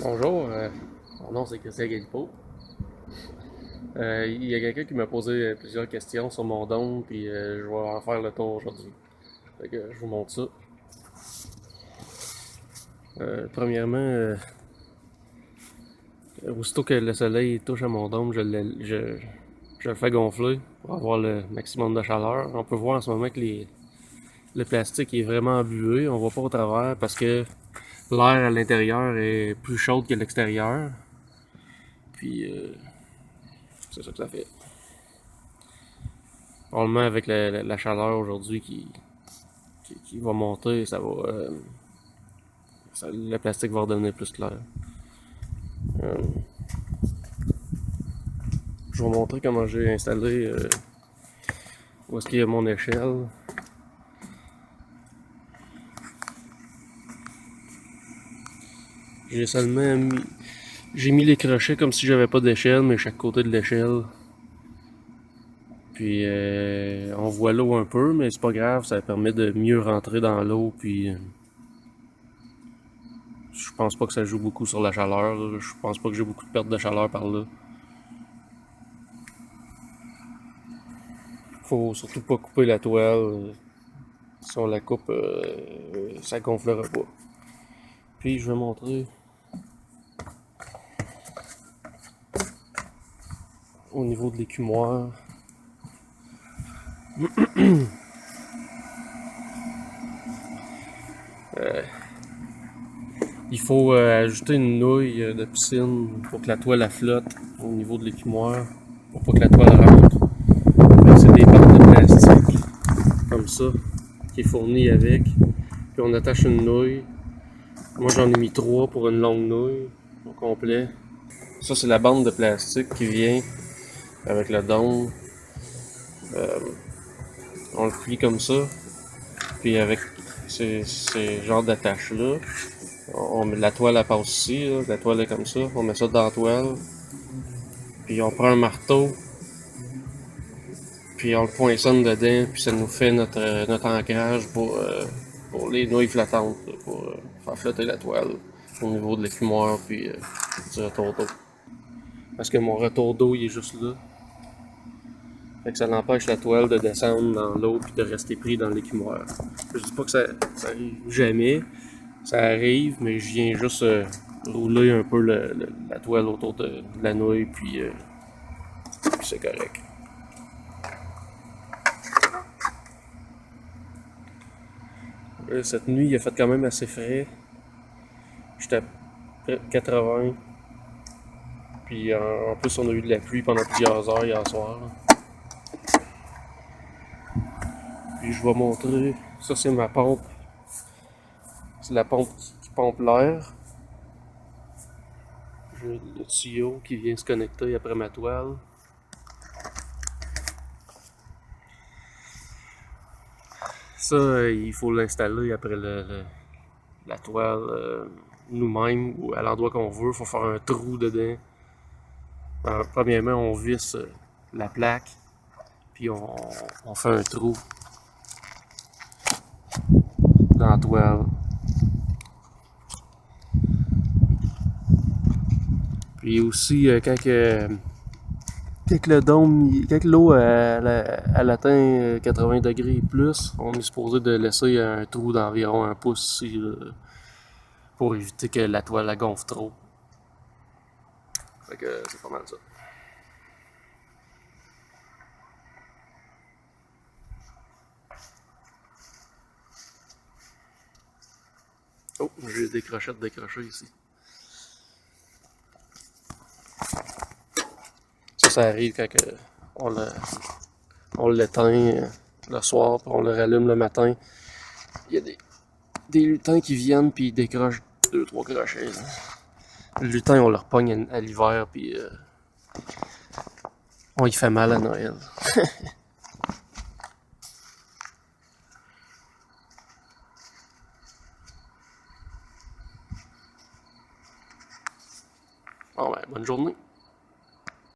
Bonjour, mon nom c'est Christian Galipo. Il y a quelqu'un qui m'a posé plusieurs questions sur mon don, puis je vais en faire le tour aujourd'hui. Fait que je vous montre ça. Premièrement, aussitôt que le soleil touche à mon dôme, je le fais gonfler pour avoir le maximum de chaleur. On peut voir en ce moment que le plastique est vraiment embué, on voit pas au travers parce que l'air à l'intérieur est plus chaud que l'extérieur. Puis c'est ça que ça fait. Probablement avec la chaleur aujourd'hui qui va monter, le plastique va redevenir plus clair. Euh, je vais vous montrer comment j'ai installé où est-ce qu'il y a mon échelle. J'ai seulement mis, j'ai mis les crochets comme si j'avais pas d'échelle, mais chaque côté de l'échelle. Puis on voit l'eau un peu, mais c'est pas grave, ça permet de mieux rentrer dans l'eau. Puis je pense pas que ça joue beaucoup sur la chaleur. Là. Je pense pas que j'ai beaucoup de perte de chaleur par là. Faut surtout pas couper la toile. Si on la coupe, ça gonflera pas. Puis je vais montrer au niveau de l'écumoire. Il faut ajouter une nouille de piscine pour que la toile flotte au niveau de l'écumoire, pour pas que la toile rentre. C'est des bandes de plastique comme ça qui est fourni avec. Puis on attache une nouille. Moi j'en ai mis 3 pour une longue nouille au complet. Ça c'est la bande de plastique qui vient avec le dôme. On le plie comme ça. Puis avec ces genres d'attaches là, la toile elle passe ici, là, la toile est comme ça, on met ça dans la toile. Puis on prend un marteau, puis on le poinçonne dedans, puis ça nous fait notre ancrage pour les nouilles flottantes, là, pour faire flotter la toile au niveau de l'écumoire, puis du retour d'eau. Parce que mon retour d'eau, il est juste là. Fait que ça empêche la toile de descendre dans l'eau puis de rester pris dans l'écumoire. Je dis pas que ça arrive jamais, ça arrive, mais je viens juste rouler un peu la toile autour de la nouille, puis c'est correct. Cette nuit, il a fait quand même assez frais. J'étais à 80. Puis en plus, on a eu de la pluie pendant plusieurs heures hier soir. Puis je vais montrer. Ça, c'est ma pompe. C'est la pompe qui pompe l'air. J'ai le tuyau qui vient se connecter après ma toile. Ça, il faut l'installer après la toile nous-mêmes ou à l'endroit qu'on veut. Il faut faire un trou dedans. Alors, premièrement, on visse la plaque, puis on fait un trou dans la toile. Puis aussi, quand le dôme, quand l'eau elle atteint 80 degrés et plus, on est supposé de laisser un trou d'environ 1 pouce ici, là, pour éviter que la toile la gonfle trop. Fait que c'est pas mal ça. Oh, j'ai des crochettes décrochées ici. Ça arrive quand on l'éteint le soir, puis on le rallume le matin. Il y a des lutins qui viennent, puis ils décrochent 2-3 crochets. Là. Le lutin, on le repogne à l'hiver, puis on y fait mal à Noël. Bon, ben, bonne journée.